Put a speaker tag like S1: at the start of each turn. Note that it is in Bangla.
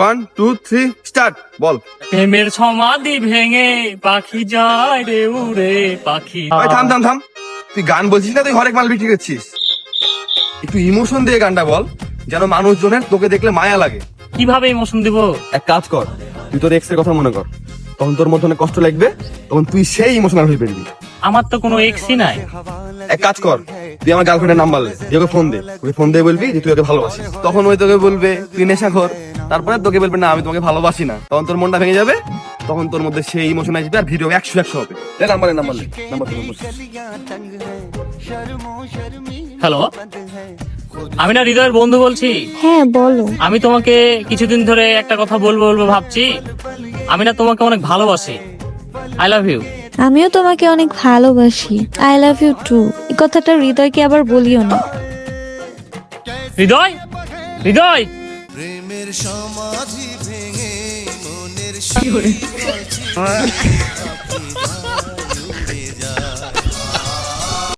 S1: 1 2 3 স্টার্ট। বল।
S2: প্রেমের সমাধি ভেঙে পাখি যায় রে উড়ে পাখি।
S1: ওই থাম থাম থাম, তুই গান বলছিস না, তুই হরেক মাল বিক্রি করছিস। একটু ইমোশন দিয়ে গানটা বল, যেন মানুষজনের তোকে দেখলে মায়া লাগে।
S2: কিভাবে ইমোশন দিব?
S1: এক কাজ কর, তুই তোর এক্স এর কথা মনে কর, তখন তোর মধ্যে অনেক কষ্ট লাগবে, তখন তুই সেই ইমোশনাল হয়ে পড়বি।
S2: আমার তো কোনো এক্সই নাই।
S1: এক কাজ কর, তুই আমার গার্লফ্রেন্ডের নাম্বার লে, দিয়ে ওকে ফোন দে, ওকে ফোন দিয়ে বলবি যে তুই ওকে ভালোবাসিস। তখন ওই তোকে বলবে তুই নেশাখোর, তারপরে তোকে বলবে না আমি তোমাকে ভালোবাসি না, তখন তোর মনটা ভেঙে যাবে, তখন তোর মধ্যে সেই ইমোশন আসবে আর ভিডিও 100 হবে। নাম্বার লে, নাম্বার
S2: হ্যালো, আমি না হৃদয়ের বন্ধু বলছি।
S3: হ্যাঁ বলো।
S2: আমি তোমাকে কিছুদিন ধরে একটা কথা বলবো বলবো ভাবছি। আমি না তোমাকে অনেক ভালোবাসি। I love you.
S3: আমিও তোমাকে অনেক ভালোবাসি। I love you too. এই কথাটা হৃদয়কে আবার বলিও না।
S2: হৃদয়, হৃদয়,
S4: প্রেমের সমাধি ভেঙে মনের